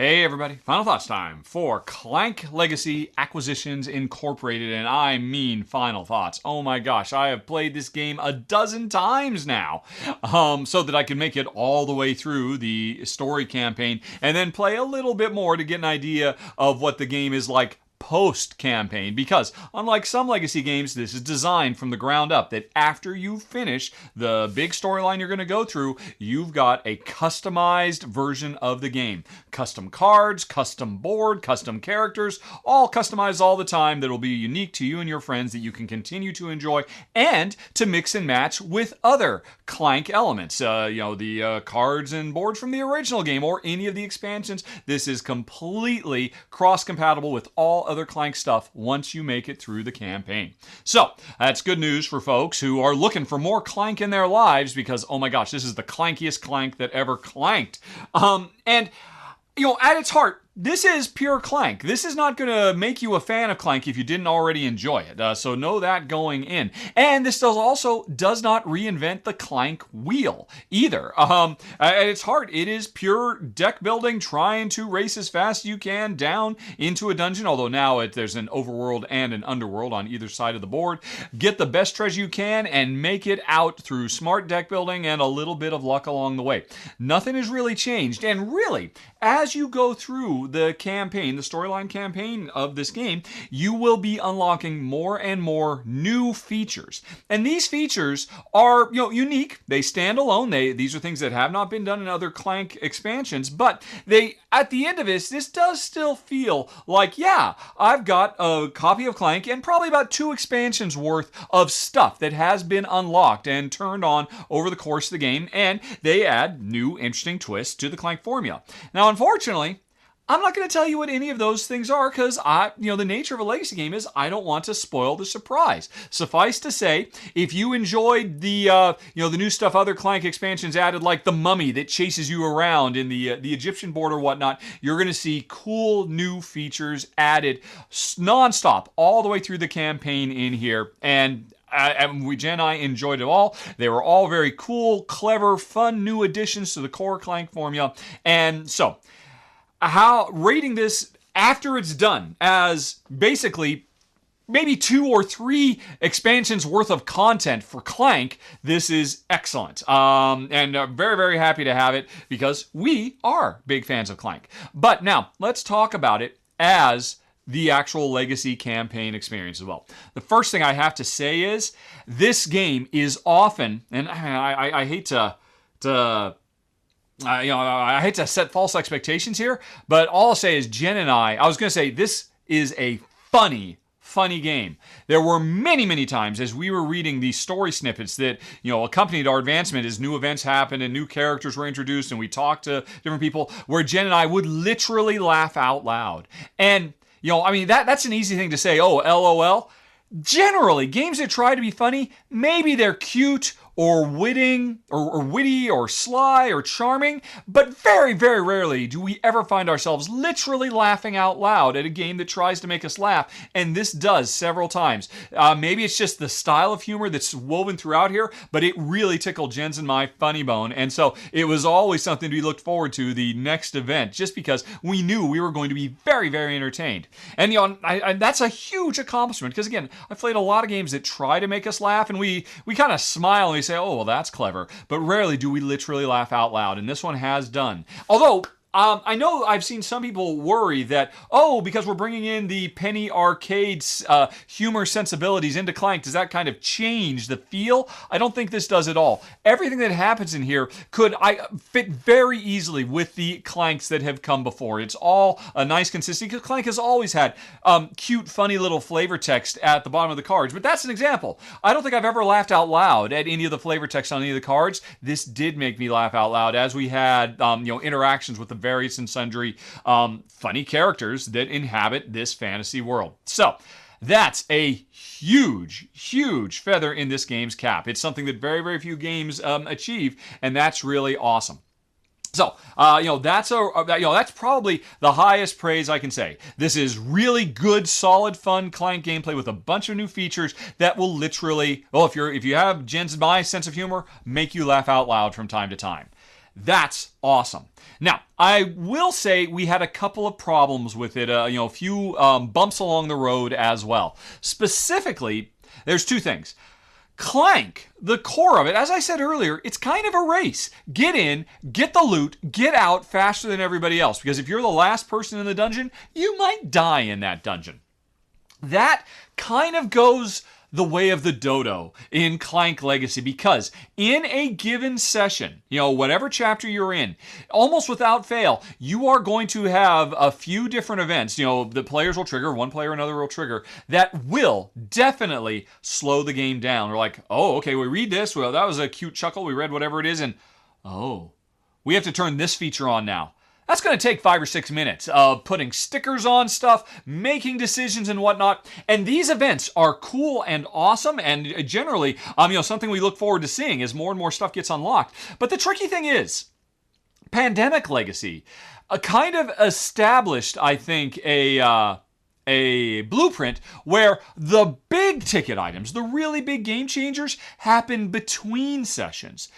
Hey everybody, final thoughts time for Clank Legacy Acquisitions Incorporated, and I mean final thoughts. Oh my gosh, I have played this game a dozen times now, so that I can make it all the way through the story campaign and then play a little bit more to get an idea of what the game is like post-campaign, because unlike some legacy games, this is designed from the ground up that after you finish the big storyline you're going to go through, you've got a customized version of the game. Custom cards, custom board, custom characters, all customized all the time that will be unique to you and your friends that you can continue to enjoy and to mix and match with other Clank elements. The cards and boards from the original game or any of the expansions. This is completely cross-compatible with all other Clank stuff once you make it through the campaign. So that's good news for folks who are looking for more Clank in their lives because, oh my gosh, this is the clankiest Clank that ever clanked. At its heart, this is pure Clank. This is not going to make you a fan of Clank if you didn't already enjoy it. So know that going in. And this does not reinvent the Clank wheel either. At its heart, it is pure deck building, trying to race as fast as you can down into a dungeon. Although now there's an overworld and an underworld on either side of the board. Get the best treasure you can and make it out through smart deck building and a little bit of luck along the way. Nothing has really changed. And really, as you go through the campaign, the storyline campaign of this game, you will be unlocking more and more new features. And these features are, unique. They stand alone. These are things that have not been done in other Clank expansions, but at the end of this does still feel like, yeah, I've got a copy of Clank and probably about 2 expansions worth of stuff that has been unlocked and turned on over the course of the game, and they add new interesting twists to the Clank formula. Now, unfortunately, I'm not going to tell you what any of those things are because the nature of a legacy game is I don't want to spoil the surprise. Suffice to say, if you enjoyed the new stuff other Clank expansions added, like the mummy that chases you around in the Egyptian board or whatnot, you're going to see cool new features added nonstop all the way through the campaign in here. And Jen and I enjoyed it all. They were all very cool, clever, fun new additions to the core Clank formula. And so, how rating this after it's done as basically maybe 2 or 3 expansions worth of content for Clank, this is excellent. And very, very happy to have it because we are big fans of Clank. But now, let's talk about it as the actual legacy campaign experience as well. The first thing I have to say is this game is often, and I hate I hate to set false expectations here, but all I'll say is Jen and I was going to say this is a funny game. There were many, many times as we were reading these story snippets that, accompanied our advancement as new events happened and new characters were introduced and we talked to different people, where Jen and I would literally laugh out loud. And, that's an easy thing to say, oh, LOL. Generally, games that try to be funny, maybe they're cute or witty or sly or charming, but very, very rarely do we ever find ourselves literally laughing out loud at a game that tries to make us laugh, and this does several times. Maybe it's just the style of humor that's woven throughout here, but it really tickled Jen's and my funny bone, and so it was always something to be looked forward to the next event, just because we knew we were going to be very, very entertained. And that's a huge accomplishment, because again, I've played a lot of games that try to make us laugh, and we kind of smile and we say, oh, well, that's clever. But rarely do we literally laugh out loud, and this one has done. Although, I know I've seen some people worry that, because we're bringing in the penny arcade humor sensibilities into Clank, does that kind of change the feel? I don't think this does at all. Everything that happens in here could fit very easily with the Clanks that have come before. It's all a nice consistency, because Clank has always had cute, funny little flavor text at the bottom of the cards. But that's an example. I don't think I've ever laughed out loud at any of the flavor text on any of the cards. This did make me laugh out loud as we had interactions with the various and sundry funny characters that inhabit this fantasy world. So that's a huge, huge feather in this game's cap. It's something that very, very few games achieve, and that's really awesome. So, that's probably the highest praise I can say. This is really good, solid, fun Clank gameplay with a bunch of new features that will literally, if you have Jen's and my sense of humor, make you laugh out loud from time to time. That's awesome. Now, I will say we had a couple of problems with it, a few bumps along the road as well. Specifically, there's two things. Clank, the core of it, as I said earlier, it's kind of a race. Get in, get the loot, get out faster than everybody else. Because if you're the last person in the dungeon, you might die in that dungeon. That kind of goes the way of the dodo in Clank Legacy, because in a given session, whatever chapter you're in, almost without fail, you are going to have a few different events, the players will trigger, one player or another will trigger, that will definitely slow the game down. We're like, oh, okay, we read this, well, that was a cute chuckle, we read whatever it is, and oh, we have to turn this feature on now. That's going to take 5 or 6 minutes of putting stickers on stuff, making decisions and whatnot. And these events are cool and awesome, and generally, something we look forward to seeing as more and more stuff gets unlocked. But the tricky thing is, Pandemic Legacy kind of established, I think, a blueprint where the big ticket items, the really big game changers, happen between sessions.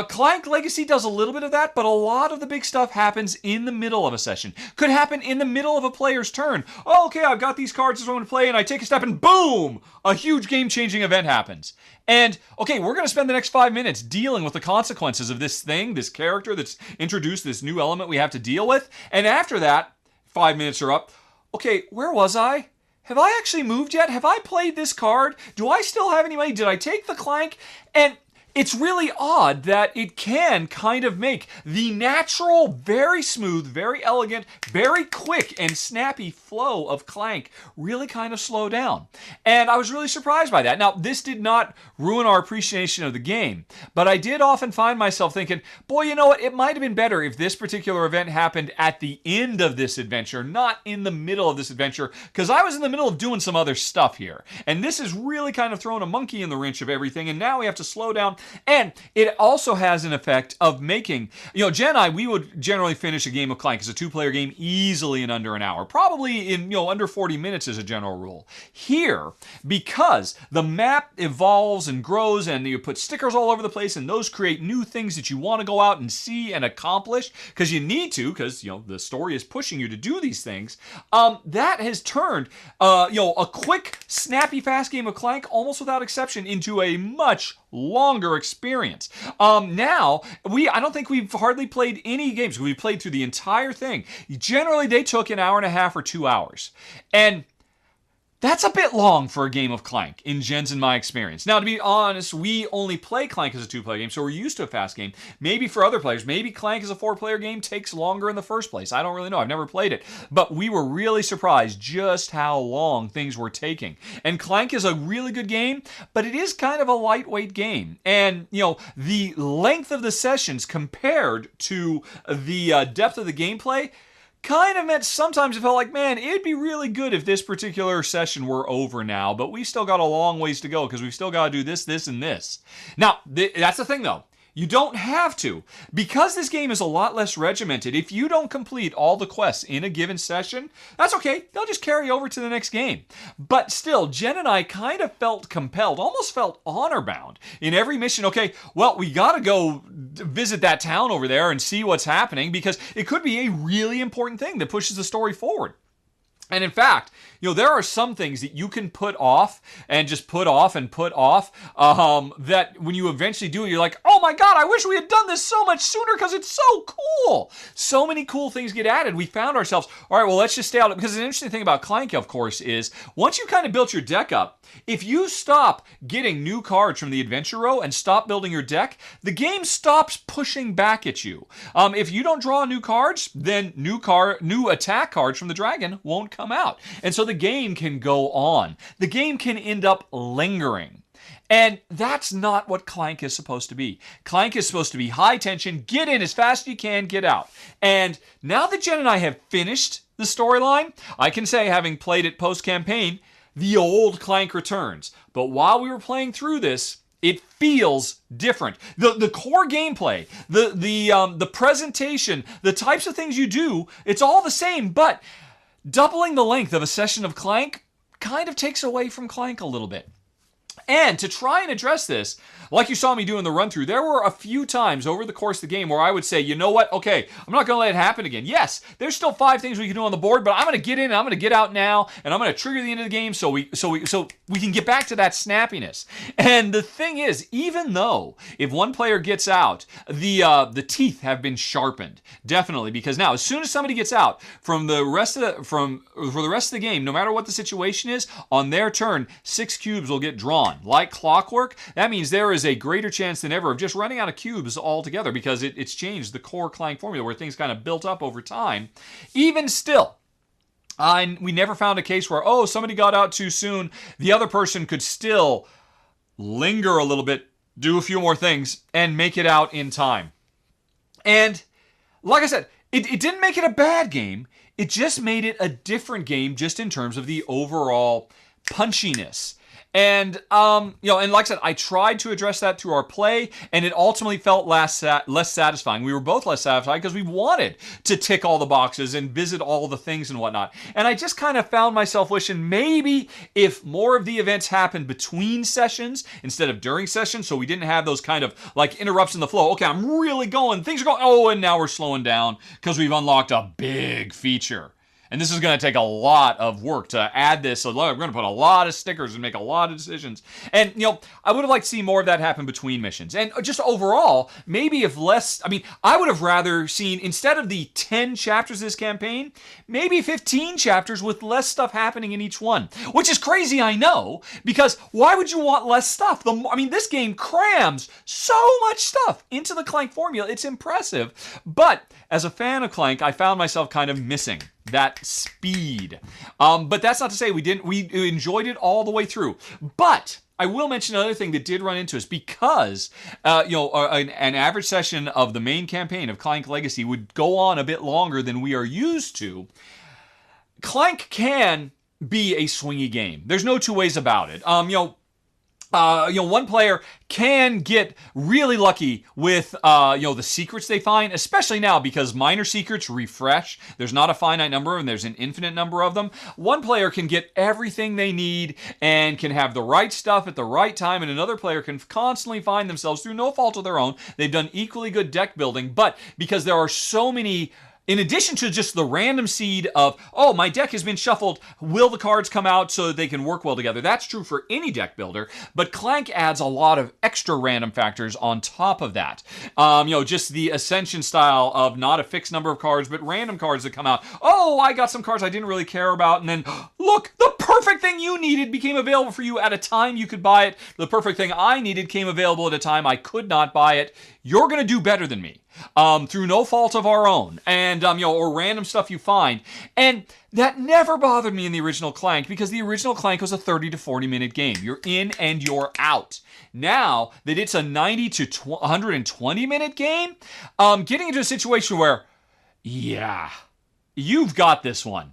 Clank Legacy does a little bit of that, but a lot of the big stuff happens in the middle of a session. Could happen in the middle of a player's turn. Oh, okay, I've got these cards I'm going to play, and I take a step, and boom! A huge game-changing event happens. And, okay, we're going to spend the next 5 minutes dealing with the consequences of this thing, this character that's introduced, this new element we have to deal with. And after that, 5 minutes are up. Okay, where was I? Have I actually moved yet? Have I played this card? Do I still have any money? Did I take the Clank? And it's really odd that it can kind of make the natural, very smooth, very elegant, very quick and snappy flow of Clank really kind of slow down. And I was really surprised by that. Now, this did not ruin our appreciation of the game, but I did often find myself thinking, boy, you know what? It might have been better if this particular event happened at the end of this adventure, not in the middle of this adventure, because I was in the middle of doing some other stuff here. And this is really kind of throwing a monkey in the wrench of everything, and now we have to slow down. And it also has an effect of making, Jen and I, we would generally finish a game of Clank as a two-player game easily in under an hour, probably in, under 40 minutes as a general rule. Here, because the map evolves and grows and you put stickers all over the place and those create new things that you want to go out and see and accomplish, because you need to, because, the story is pushing you to do these things, that has turned, a quick, snappy, fast game of Clank, almost without exception, into a much longer experience. Now, I don't think we've hardly played any games. We've played through the entire thing. Generally, they took an hour and a half or 2 hours. And that's a bit long for a game of Clank, in Jen's and my experience. Now, to be honest, we only play Clank as a two-player game, so we're used to a fast game. Maybe for other players, maybe Clank as a four-player game takes longer in the first place. I don't really know. I've never played it. But we were really surprised just how long things were taking. And Clank is a really good game, but it is kind of a lightweight game. And, the length of the sessions compared to the depth of the gameplay kind of meant sometimes it felt like, man, it'd be really good if this particular session were over now, but we still got a long ways to go because we've still got to do this, this, and this. Now, that's the thing, though. You don't have to. Because this game is a lot less regimented, if you don't complete all the quests in a given session, that's okay. They'll just carry over to the next game. But still, Jen and I kind of felt compelled, almost felt honor-bound in every mission. Okay, well, we got to go visit that town over there and see what's happening because it could be a really important thing that pushes the story forward. And in fact, there are some things that you can put off and just put off and put off that when you eventually do it, you're like, oh my God, I wish we had done this so much sooner because it's so cool. So many cool things get added. We found ourselves, all right, well, let's just stay out. Because the interesting thing about Clank, of course, is once you kind of built your deck up, if you stop getting new cards from the adventure row and stop building your deck, the game stops pushing back at you. If you don't draw new cards, then new attack cards from the dragon won't come out. And so the game can go on. The game can end up lingering. And that's not what Clank is supposed to be. Clank is supposed to be high tension, get in as fast as you can, get out. And now that Jen and I have finished the storyline, I can say, having played it post-campaign, the old Clank returns. But while we were playing through this, it feels different. The core gameplay, the presentation, the types of things you do, it's all the same, but doubling the length of a session of Clank kind of takes away from Clank a little bit. And to try and address this, like you saw me do in the run through, there were a few times over the course of the game where I would say, you know what, okay, I'm not going to let it happen again. Yes, there's still 5 things we can do on the board, but I'm going to get in and I'm going to get out now, and I'm going to trigger the end of the game so we can get back to that snappiness. And the thing is, even though if one player gets out, the teeth have been sharpened, definitely, because now as soon as somebody gets out for the rest of the game, no matter what the situation is, on their turn, 6 cubes will get drawn. Like clockwork, that means there is a greater chance than ever of just running out of cubes altogether because it's changed the core Clank formula where things kind of built up over time. Even still, we never found a case where, oh, somebody got out too soon. The other person could still linger a little bit, do a few more things, and make it out in time. And like I said, it didn't make it a bad game. It just made it a different game just in terms of the overall punchiness. And, and like I said, I tried to address that through our play, and it ultimately felt less satisfying. We were both less satisfied because we wanted to tick all the boxes and visit all the things and whatnot. And I just kind of found myself wishing maybe if more of the events happened between sessions instead of during sessions, so we didn't have those kind of like interrupts in the flow. Okay, I'm really going, things are going, oh, and now we're slowing down because we've unlocked a big feature. And this is going to take a lot of work to add this. So we're going to put a lot of stickers and make a lot of decisions. And, I would have liked to see more of that happen between missions. And just overall, maybe if less, I would have rather seen, instead of the 10 chapters of this campaign, maybe 15 chapters with less stuff happening in each one. Which is crazy, I know, because why would you want less stuff? This game crams so much stuff into the Clank formula. It's impressive. But as a fan of Clank, I found myself kind of missing that speed. But that's not to say we didn't. We enjoyed it all the way through. But I will mention another thing that did run into us because, an average session of the main campaign of Clank Legacy would go on a bit longer than we are used to. Clank can be a swingy game. There's no two ways about it. One player can get really lucky with, the secrets they find, especially now because minor secrets refresh. There's not a finite number and there's an infinite number of them. One player can get everything they need and can have the right stuff at the right time, and another player can constantly find themselves through no fault of their own. They've done equally good deck building, but because there are so many, in addition to just the random seed of, oh, my deck has been shuffled, will the cards come out so that they can work well together? That's true for any deck builder, but Clank adds a lot of extra random factors on top of that. Just the Ascension style of not a fixed number of cards, but random cards that come out. Oh, I got some cards I didn't really care about, and then, look, the perfect thing you needed became available for you at a time you could buy it. The perfect thing I needed came available at a time I could not buy it. You're going to do better than me. Through no fault of our own, and or random stuff you find. And that never bothered me in the original Clank because the original Clank was a 30 to 40 minute game. You're in and you're out. Now that it's a 90 to 120 minute game, getting into a situation where, yeah, you've got this one.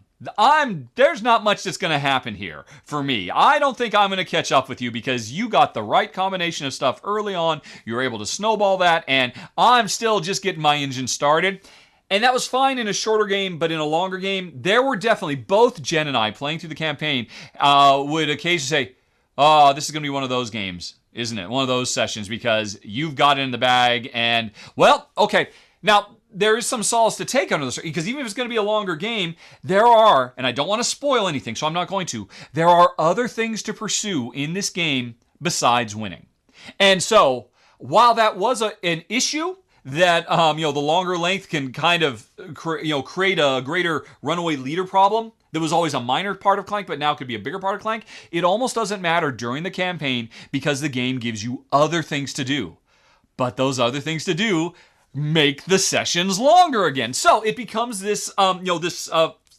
There's not much that's going to happen here for me. I don't think I'm going to catch up with you because you got the right combination of stuff early on. You were able to snowball that, and I'm still just getting my engine started. And that was fine in a shorter game, but in a longer game, there were definitely, both Jen and I playing through the campaign would occasionally say, oh, this is going to be one of those games, isn't it? One of those sessions because you've got it in the bag and, well, okay. Now, there is some solace to take under this, because even if it's going to be a longer game, there are, and I don't want to spoil anything, so I'm not going to, there are other things to pursue in this game besides winning. And so, while that was an issue, that, the longer length can kind of, create a greater runaway leader problem, that was always a minor part of Clank, but now could be a bigger part of Clank, it almost doesn't matter during the campaign because the game gives you other things to do. But those other things to do make the sessions longer again. So it becomes this,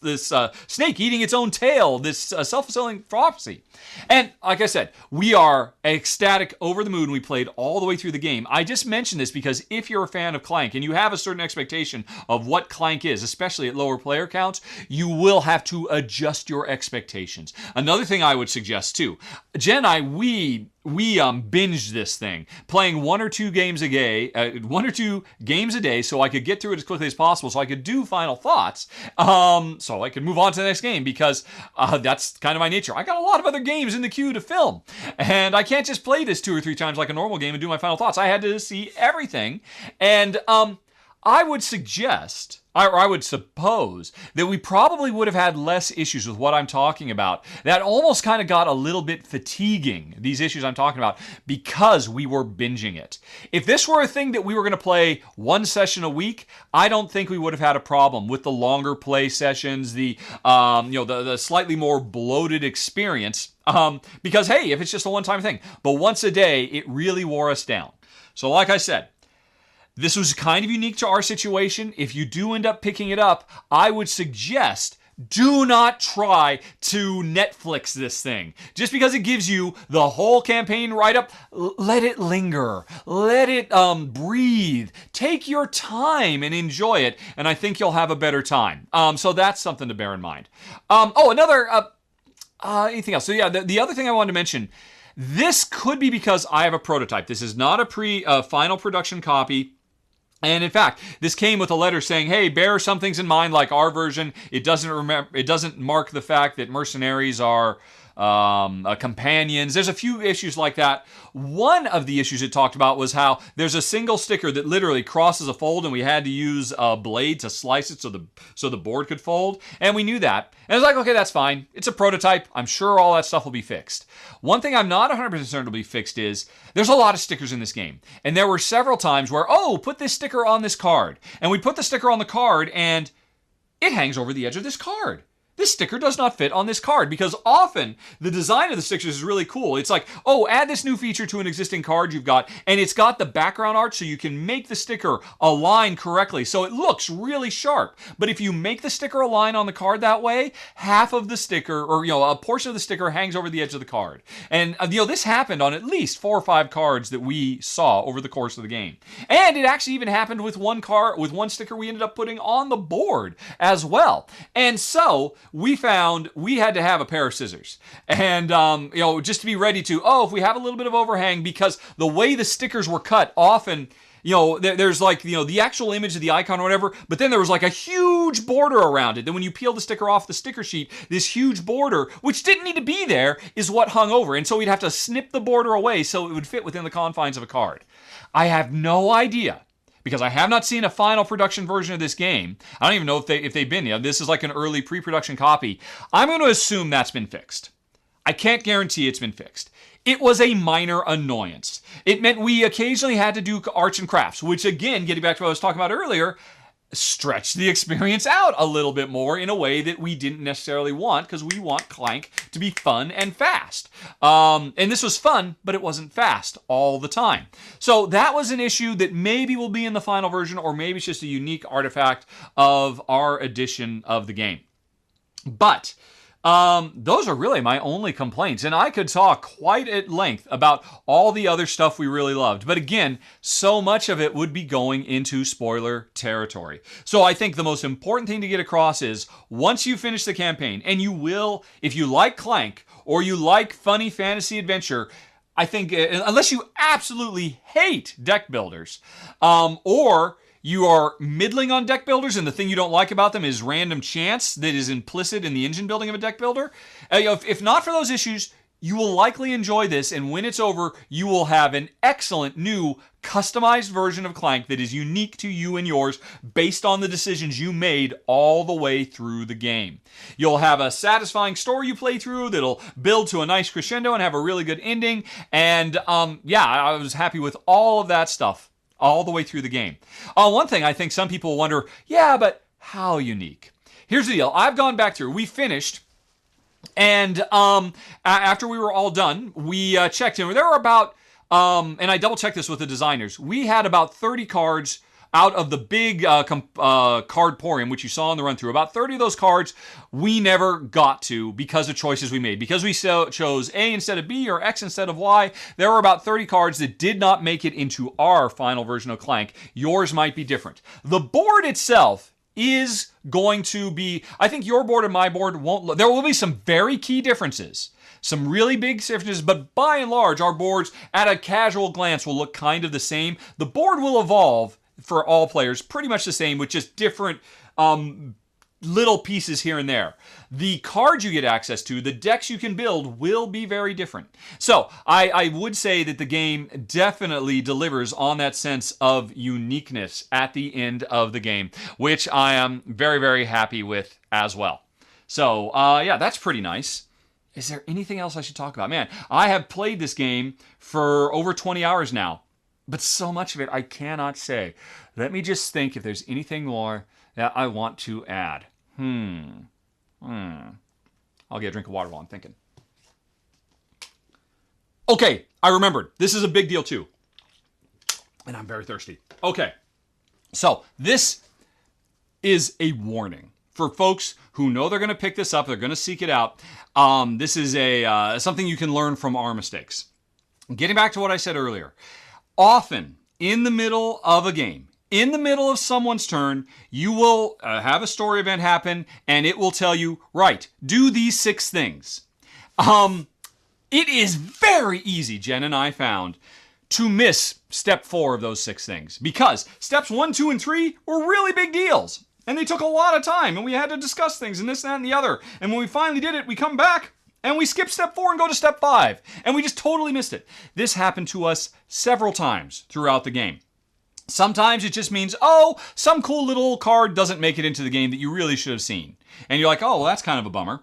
this snake eating its own tail, this self-fulfilling prophecy. And like I said, we are ecstatic, over the moon. We played all the way through the game. I just mentioned this because if you're a fan of Clank and you have a certain expectation of what Clank is, especially at lower player counts, you will have to adjust your expectations. Another thing I would suggest too, Jen and I, we binged this thing, playing one or two games a day, so I could get through it as quickly as possible, so I could do final thoughts, so I could move on to the next game, because that's kind of my nature. I got a lot of other games in the queue to film, and I can't just play this 2 or 3 times like a normal game and do my final thoughts. I had to see everything, and I would suggest, or I would suppose, that we probably would have had less issues with what I'm talking about. That almost kind of got a little bit fatiguing, these issues I'm talking about, because we were binging it. If this were a thing that we were going to play one session a week, I don't think we would have had a problem with the longer play sessions, the slightly more bloated experience, because hey, if it's just a one-time thing. But once a day, it really wore us down. So like I said, this was kind of unique to our situation. If you do end up picking it up, I would suggest do not try to Netflix this thing. Just because it gives you the whole campaign right up, let it linger. Let it breathe. Take your time and enjoy it, and I think you'll have a better time. So that's something to bear in mind. Anything else? So yeah, the other thing I wanted to mention, this could be because I have a prototype. This is not a final production copy. And in fact, this came with a letter saying, hey, bear some things in mind, like our version. It doesn't mark the fact that mercenaries are companions. There's a few issues like that. One of the issues it talked about was how there's a single sticker that literally crosses a fold, and we had to use a blade to slice it so the board could fold. And we knew that. And it's like, okay, that's fine. It's a prototype. I'm sure all that stuff will be fixed. One thing I'm not 100% certain will be fixed is there's a lot of stickers in this game. And there were several times where, put this sticker on this card. And we put the sticker on the card, and it hangs over the edge of this card. This sticker does not fit on this card, because often the design of the stickers is really cool. It's like, add this new feature to an existing card you've got, and it's got the background art so you can make the sticker align correctly so it looks really sharp. But if you make the sticker align on the card that way, half of the sticker, or a portion of the sticker hangs over the edge of the card. And this happened on at least 4 or 5 cards that we saw over the course of the game. And it actually even happened with one sticker we ended up putting on the board as well. And so we found we had to have a pair of scissors, and just to be ready to, if we have a little bit of overhang, because the way the stickers were cut, often there's like the actual image of the icon or whatever, but then there was like a huge border around it. Then when you peel the sticker off the sticker sheet, this huge border, which didn't need to be there, is what hung over, and so we'd have to snip the border away so it would fit within the confines of a card. I have no idea, because I have not seen a final production version of this game. I don't even know if they've been. This is like an early pre-production copy. I'm going to assume that's been fixed. I can't guarantee it's been fixed. It was a minor annoyance. It meant we occasionally had to do arts and crafts, which again, getting back to what I was talking about earlier, stretch the experience out a little bit more in a way that we didn't necessarily want, because we want Clank to be fun and fast. And this was fun, but it wasn't fast all the time. So that was an issue that maybe will be in the final version, or maybe it's just a unique artifact of our edition of the game. But those are really my only complaints, and I could talk quite at length about all the other stuff we really loved. But again, so much of it would be going into spoiler territory. So I think the most important thing to get across is, once you finish the campaign, and you will, if you like Clank, or you like funny fantasy adventure, I think, unless you absolutely hate deck builders, or you are middling on deck builders, and the thing you don't like about them is random chance that is implicit in the engine building of a deck builder. If not for those issues, you will likely enjoy this, and when it's over, you will have an excellent new customized version of Clank that is unique to you and yours based on the decisions you made all the way through the game. You'll have a satisfying story you play through that'll build to a nice crescendo and have a really good ending, and I was happy with all of that stuff all the way through the game. One thing I think some people wonder, but how unique? Here's the deal. I've gone back through. We finished, and after we were all done, we checked in. There were about, and I double-checked this with the designers, we had about 30 cards out of the big cardporium, which you saw in the run-through. About 30 of those cards we never got to because of choices we made. Because we chose A instead of B or X instead of Y, there were about 30 cards that did not make it into our final version of Clank. Yours might be different. The board itself is going to be, I think your board and my board won't, there will be some very key differences. Some really big differences, but by and large, our boards at a casual glance will look kind of the same. The board will evolve for all players pretty much the same, with just different little pieces here and there. The cards you get access to, the decks you can build, will be very different. So I would say that the game definitely delivers on that sense of uniqueness at the end of the game, which I am very, very happy with as well. So yeah, that's pretty nice. Is there anything else I should talk about? Man, I have played this game for over 20 hours now, but so much of it I cannot say. Let me just think if there's anything more that I want to add. I'll get a drink of water while I'm thinking. Okay, I remembered. This is a big deal too. And I'm very thirsty. Okay, so this is a warning for folks who know they're going to pick this up, they're going to seek it out. This is something you can learn from our mistakes. Getting back to what I said earlier, often in the middle of a game, in the middle of someone's turn, you will have a story event happen, and it will tell you, right, do these 6 things. It is very easy, Jen and I found, to miss step 4 of those 6 things, because steps 1, 2, and 3 were really big deals. And they took a lot of time, and we had to discuss things, and this, that, and the other. And when we finally did it, we come back, and we skip step 4 and go to step 5. And we just totally missed it. This happened to us several times throughout the game. Sometimes it just means, oh, some cool little card doesn't make it into the game that you really should have seen. And you're like, oh, well, that's kind of a bummer.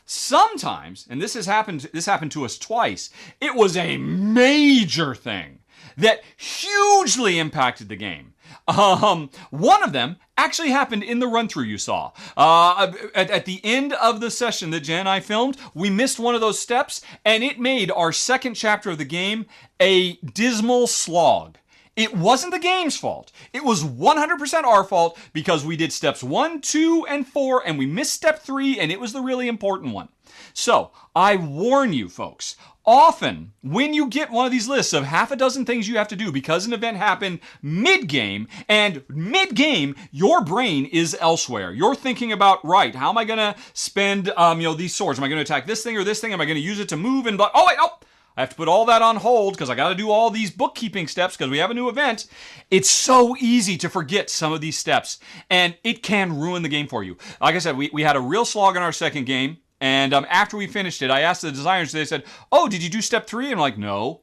Sometimes, and this happened to us twice, it was a major thing that hugely impacted the game. One of them actually happened in the run-through you saw. At the end of the session that Jen and I filmed, we missed one of those steps, and it made our second chapter of the game a dismal slog. It wasn't the game's fault. It was 100% our fault because we did steps 1, 2, and 4, and we missed step 3, and it was the really important one. So, I warn you folks, often when you get one of these lists of half a dozen things you have to do because an event happened mid-game, and mid-game, your brain is elsewhere. You're thinking about, right, how am I going to spend these swords? Am I going to attack this thing or this thing? Am I going to use it to move and oh wait, oh! I have to put all that on hold because I got to do all these bookkeeping steps because we have a new event. It's so easy to forget some of these steps, and it can ruin the game for you. Like I said, we had a real slog in our second game, and after we finished it, I asked the designers, they said, oh, did you do step 3? And I'm like, no.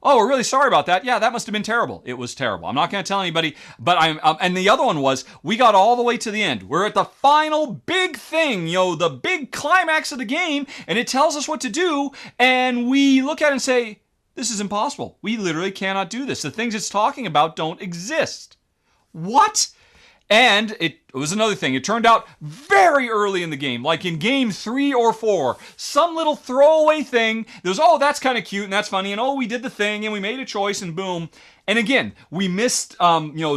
Oh, we're really sorry about that. Yeah, that must have been terrible. It was terrible. I'm not going to tell anybody, but and the other one was, we got all the way to the end. We're at the final big thing, the big climax of the game, and it tells us what to do, and we look at it and say, this is impossible. We literally cannot do this. The things it's talking about don't exist. What? And it was another thing. It turned out very early in the game, like in game 3 or 4, some little throwaway thing. There was, oh, that's kind of cute and that's funny, and oh, we did the thing and we made a choice and boom. And again, we missed,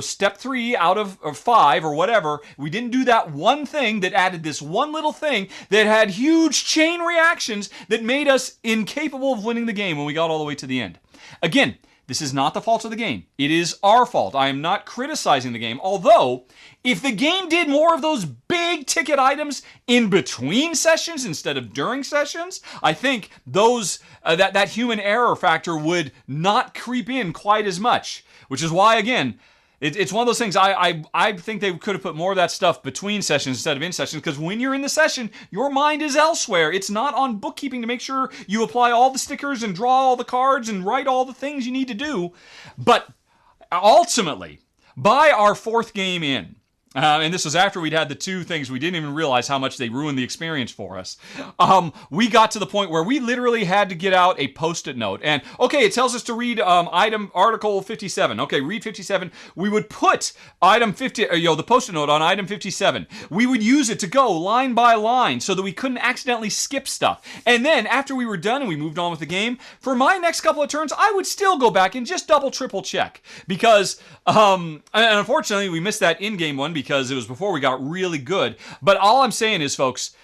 step 3 out of 5 or whatever. We didn't do that one thing that added this one little thing that had huge chain reactions that made us incapable of winning the game when we got all the way to the end. Again, this is not the fault of the game. It is our fault. I am not criticizing the game. Although, if the game did more of those big ticket items in between sessions instead of during sessions, I think those that human error factor would not creep in quite as much. Which is why, again, it's one of those things, I think they could have put more of that stuff between sessions instead of in sessions, because when you're in the session, your mind is elsewhere. It's not on bookkeeping to make sure you apply all the stickers and draw all the cards and write all the things you need to do. But ultimately, by our 4th game in, and this was after we'd had the 2 things, we didn't even realize how much they ruined the experience for us. We got to the point where we literally had to get out a post-it note. And, okay, it tells us to read article 57. Okay, read 57. We would put item 50, the post-it note on item 57. We would use it to go line by line so that we couldn't accidentally skip stuff. And then, after we were done and we moved on with the game, for my next couple of turns, I would still go back and just double, triple check. Because, and unfortunately, we missed that in-game one because it was before we got really good. But all I'm saying is, folks,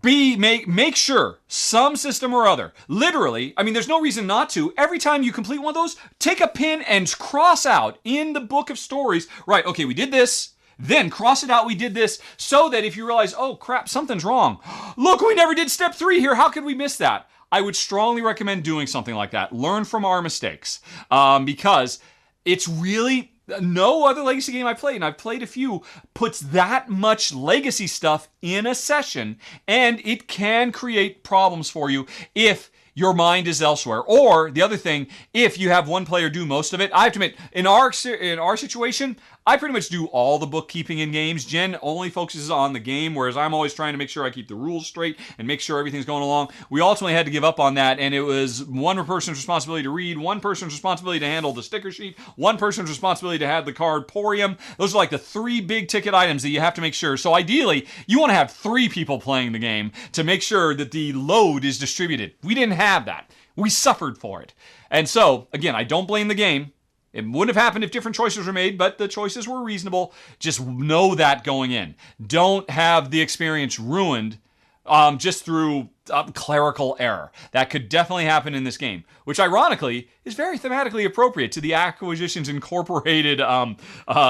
make sure some system or other, literally, I mean, there's no reason not to. Every time you complete one of those, take a pin and cross out in the book of stories, right, okay, we did this. Then cross it out. We did this so that if you realize, oh crap, something's wrong. Look, we never did step 3 here. How could we miss that? I would strongly recommend doing something like that. Learn from our mistakes. Because it's really... No other Legacy game I played, and I've played a few, puts that much Legacy stuff in a session, and it can create problems for you if your mind is elsewhere. Or, the other thing, if you have one player do most of it. I have to admit, in our situation, I pretty much do all the bookkeeping in games. Jen only focuses on the game, whereas I'm always trying to make sure I keep the rules straight and make sure everything's going along. We ultimately had to give up on that, and it was one person's responsibility to read, one person's responsibility to handle the sticker sheet, one person's responsibility to have the cardporium. Those are like the 3 big ticket items that you have to make sure. So ideally, you want to have 3 people playing the game to make sure that the load is distributed. We didn't have that. We suffered for it. And so, again, I don't blame the game. It wouldn't have happened if different choices were made, but the choices were reasonable. Just know that going in. Don't have the experience ruined just through clerical error. That could definitely happen in this game, which ironically is very thematically appropriate to the Acquisitions Incorporated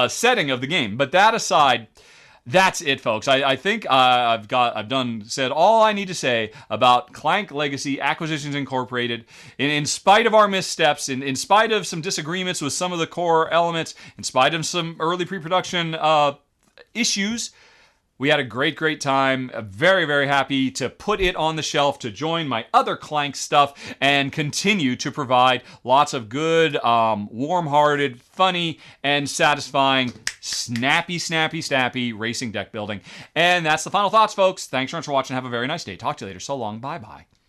setting of the game. But that aside, that's it, folks. I think I've said all I need to say about Clank Legacy Acquisitions Incorporated. In spite of our missteps, in spite of some disagreements with some of the core elements, in spite of some early pre-production issues, we had a great time. Very, very happy to put it on the shelf to join my other Clank stuff and continue to provide lots of good, warm-hearted, funny, and satisfying snappy racing deck building. And that's the final thoughts, folks. Thanks so much for watching. Have a very nice day. Talk to you later. So long. Bye-bye.